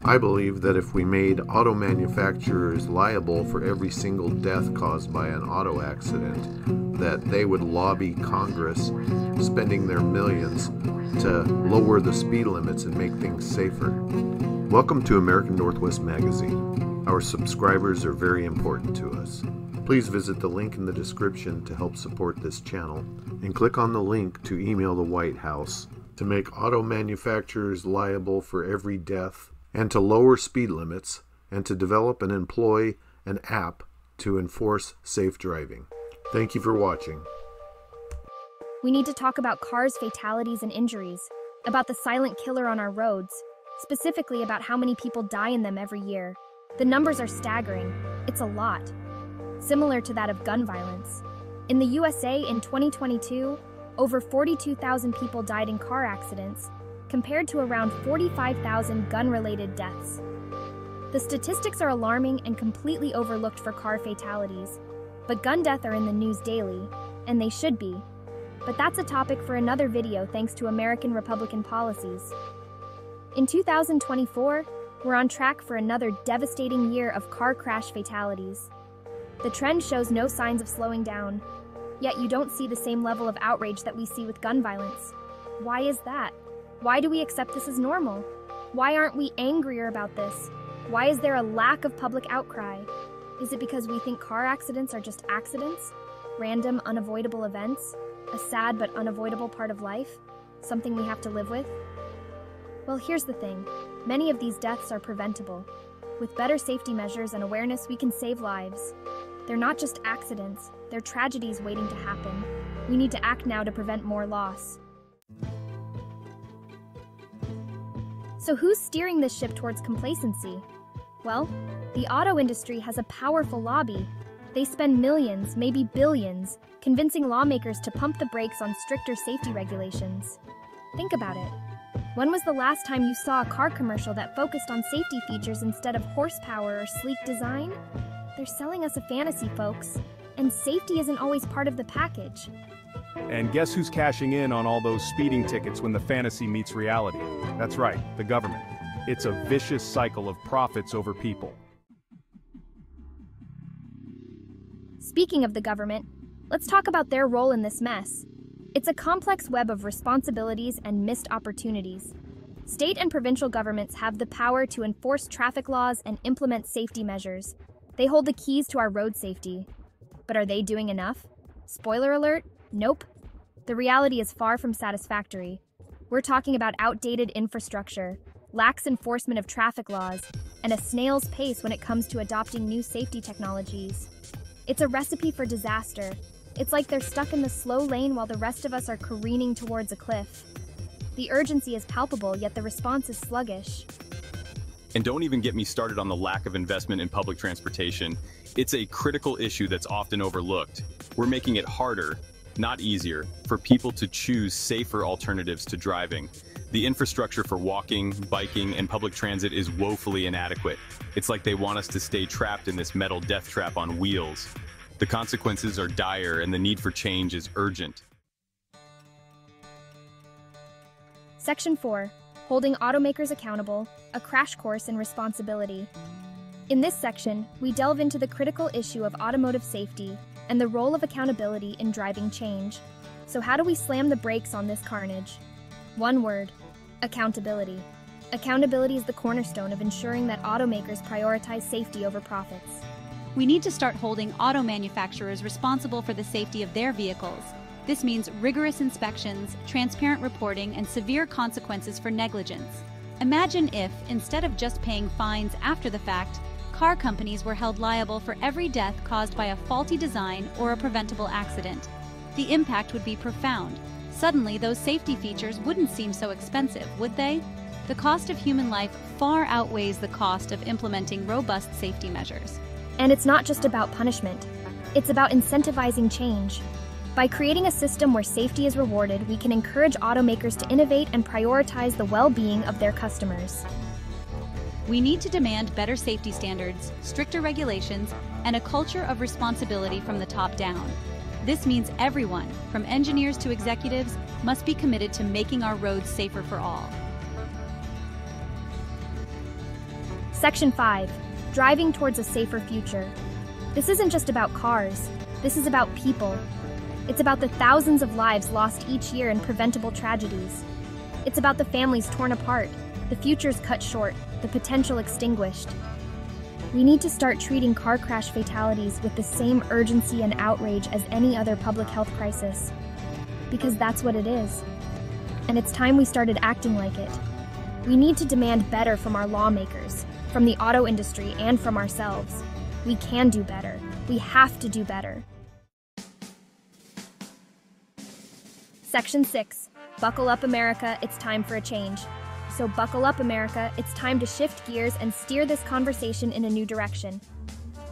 I believe that if we made auto manufacturers liable for every single death caused by an auto accident, that they would lobby Congress, spending their millions, to lower the speed limits and make things safer. Welcome to American Northwest Magazine. Our subscribers are very important to us. Please visit the link in the description to help support this channel, and click on the link to email the White House to make auto manufacturers liable for every death, and to lower speed limits, and to develop and employ an app to enforce safe driving. Thank you for watching. We need to talk about cars' fatalities and injuries, about the silent killer on our roads, specifically about how many people die in them every year. The numbers are staggering. It's a lot. Similar to that of gun violence. In the USA in 2022, over 42,000 people died in car accidents, compared to around 45,000 gun-related deaths. The statistics are alarming and completely overlooked for car fatalities, but gun deaths are in the news daily, and they should be. But that's a topic for another video thanks to American Republican policies. In 2024, we're on track for another devastating year of car crash fatalities. The trend shows no signs of slowing down, yet you don't see the same level of outrage that we see with gun violence. Why is that? Why do we accept this as normal? Why aren't we angrier about this? Why is there a lack of public outcry? Is it because we think car accidents are just accidents? Random, unavoidable events? A sad but unavoidable part of life? Something we have to live with? Well, here's the thing. Many of these deaths are preventable. With better safety measures and awareness, we can save lives. They're not just accidents, they're tragedies waiting to happen. We need to act now to prevent more loss. So who's steering this ship towards complacency? Well, the auto industry has a powerful lobby. They spend millions, maybe billions, convincing lawmakers to pump the brakes on stricter safety regulations. Think about it. When was the last time you saw a car commercial that focused on safety features instead of horsepower or sleek design? They're selling us a fantasy, folks, and safety isn't always part of the package. And guess who's cashing in on all those speeding tickets when the fantasy meets reality? That's right, the government. It's a vicious cycle of profits over people. Speaking of the government, let's talk about their role in this mess. It's a complex web of responsibilities and missed opportunities. State and provincial governments have the power to enforce traffic laws and implement safety measures. They hold the keys to our road safety. But are they doing enough? Spoiler alert, nope. The reality is far from satisfactory. We're talking about outdated infrastructure, lax enforcement of traffic laws, and a snail's pace when it comes to adopting new safety technologies. It's a recipe for disaster. It's like they're stuck in the slow lane while the rest of us are careening towards a cliff. The urgency is palpable, yet the response is sluggish. And don't even get me started on the lack of investment in public transportation. It's a critical issue that's often overlooked. We're making it harder, not easier, for people to choose safer alternatives to driving. The infrastructure for walking, biking, and public transit is woefully inadequate. It's like they want us to stay trapped in this metal death trap on wheels. The consequences are dire and the need for change is urgent. Section 4. Holding automakers accountable, a crash course in responsibility. In this section, we delve into the critical issue of automotive safety and the role of accountability in driving change. So how do we slam the brakes on this carnage? One word: accountability. Accountability is the cornerstone of ensuring that automakers prioritize safety over profits. We need to start holding auto manufacturers responsible for the safety of their vehicles. This means rigorous inspections, transparent reporting, and severe consequences for negligence. Imagine if, instead of just paying fines after the fact, car companies were held liable for every death caused by a faulty design or a preventable accident. The impact would be profound. Suddenly, those safety features wouldn't seem so expensive, would they? The cost of human life far outweighs the cost of implementing robust safety measures. And it's not just about punishment. It's about incentivizing change. By creating a system where safety is rewarded, we can encourage automakers to innovate and prioritize the well-being of their customers. We need to demand better safety standards, stricter regulations, and a culture of responsibility from the top down. This means everyone, from engineers to executives, must be committed to making our roads safer for all. Section 5. Driving towards a safer future. This isn't just about cars. This is about people. It's about the thousands of lives lost each year in preventable tragedies. It's about the families torn apart, the futures cut short, the potential extinguished. We need to start treating car crash fatalities with the same urgency and outrage as any other public health crisis. Because that's what it is. And it's time we started acting like it. We need to demand better from our lawmakers, from the auto industry, and from ourselves. We can do better. We have to do better. Section 6. Buckle up, America, it's time for a change. So buckle up, America, it's time to shift gears and steer this conversation in a new direction.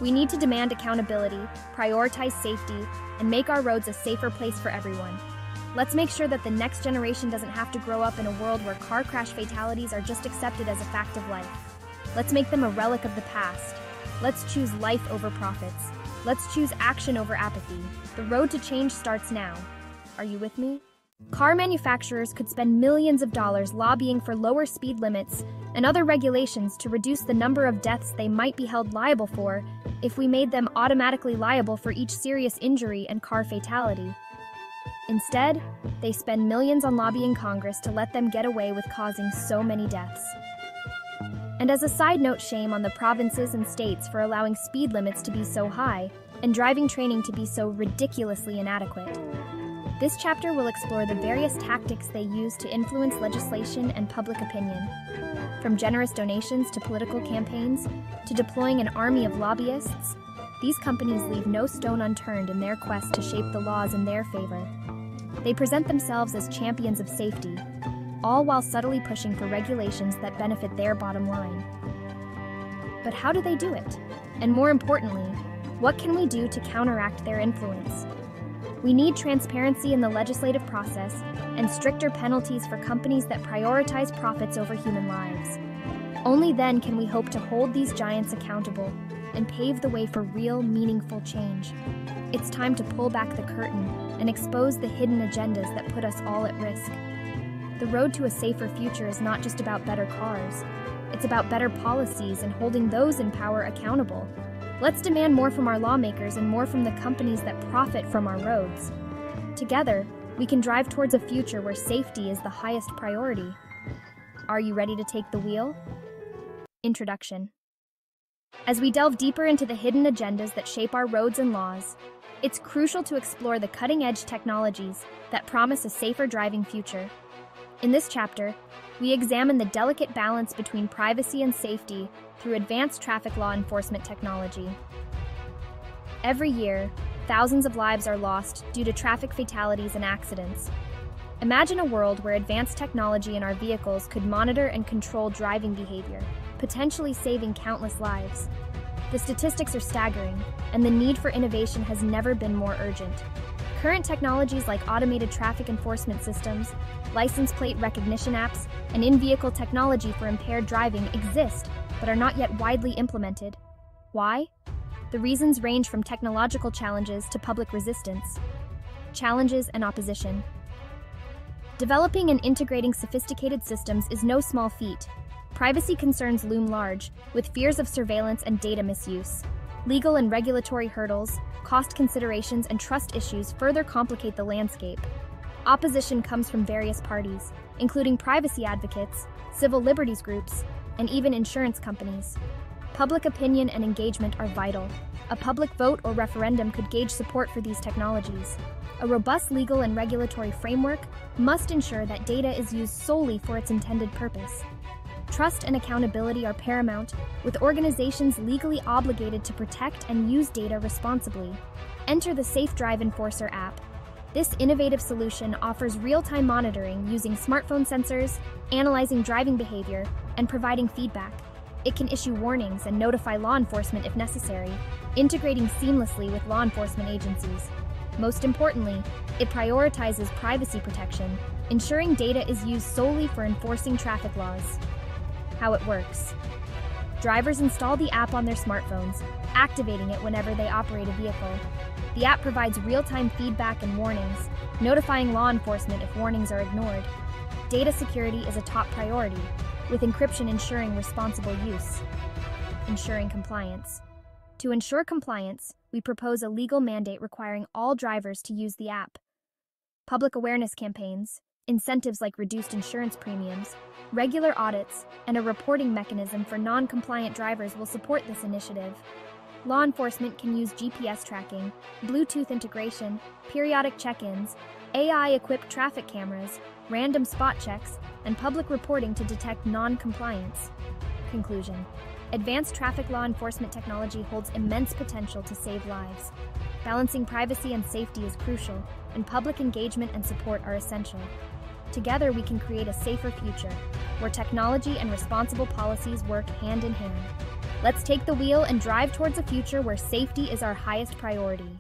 We need to demand accountability, prioritize safety, and make our roads a safer place for everyone. Let's make sure that the next generation doesn't have to grow up in a world where car crash fatalities are just accepted as a fact of life. Let's make them a relic of the past. Let's choose life over profits. Let's choose action over apathy. The road to change starts now. Are you with me? Car manufacturers could spend millions of dollars lobbying for lower speed limits and other regulations to reduce the number of deaths they might be held liable for if we made them automatically liable for each serious injury and car fatality. Instead, they spend millions on lobbying Congress to let them get away with causing so many deaths. And as a side note, shame on the provinces and states for allowing speed limits to be so high and driving training to be so ridiculously inadequate. This chapter will explore the various tactics they use to influence legislation and public opinion. From generous donations to political campaigns, to deploying an army of lobbyists, these companies leave no stone unturned in their quest to shape the laws in their favor. They present themselves as champions of safety, all while subtly pushing for regulations that benefit their bottom line. But how do they do it? And more importantly, what can we do to counteract their influence? We need transparency in the legislative process and stricter penalties for companies that prioritize profits over human lives. Only then can we hope to hold these giants accountable and pave the way for real, meaningful change. It's time to pull back the curtain and expose the hidden agendas that put us all at risk. The road to a safer future is not just about better cars. It's about better policies and holding those in power accountable. Let's demand more from our lawmakers and more from the companies that profit from our roads. Together, we can drive towards a future where safety is the highest priority. Are you ready to take the wheel? Introduction. As we delve deeper into the hidden agendas that shape our roads and laws, it's crucial to explore the cutting-edge technologies that promise a safer driving future. In this chapter, we examine the delicate balance between privacy and safety through advanced traffic law enforcement technology. Every year, thousands of lives are lost due to traffic fatalities and accidents. Imagine a world where advanced technology in our vehicles could monitor and control driving behavior, potentially saving countless lives. The statistics are staggering, and the need for innovation has never been more urgent. Current technologies like automated traffic enforcement systems, license plate recognition apps, and in-vehicle technology for impaired driving exist, but are not yet widely implemented. Why? The reasons range from technological challenges to public resistance, challenges and opposition. Developing and integrating sophisticated systems is no small feat. Privacy concerns loom large, with fears of surveillance and data misuse. Legal and regulatory hurdles, cost considerations, and trust issues further complicate the landscape. Opposition comes from various parties, including privacy advocates, civil liberties groups, and even insurance companies. Public opinion and engagement are vital. A public vote or referendum could gauge support for these technologies. A robust legal and regulatory framework must ensure that data is used solely for its intended purpose. Trust and accountability are paramount, with organizations legally obligated to protect and use data responsibly. Enter the Safe Drive Enforcer app. This innovative solution offers real-time monitoring using smartphone sensors, analyzing driving behavior, and providing feedback. It can issue warnings and notify law enforcement if necessary, integrating seamlessly with law enforcement agencies. Most importantly, it prioritizes privacy protection, ensuring data is used solely for enforcing traffic laws. How it works. Drivers install the app on their smartphones, activating it whenever they operate a vehicle. The app provides real-time feedback and warnings, notifying law enforcement if warnings are ignored. Data security is a top priority. with encryption ensuring responsible use. Ensuring compliance. To ensure compliance, we propose a legal mandate requiring all drivers to use the app. Public awareness campaigns, incentives like reduced insurance premiums, regular audits, and a reporting mechanism for non-compliant drivers will support this initiative. Law enforcement can use GPS tracking, Bluetooth integration, periodic check-ins, AI-equipped traffic cameras, random spot checks, and public reporting to detect non-compliance. Conclusion. Advanced traffic law enforcement technology holds immense potential to save lives. Balancing privacy and safety is crucial, and public engagement and support are essential. Together, we can create a safer future, where technology and responsible policies work hand in hand. Let's take the wheel and drive towards a future where safety is our highest priority.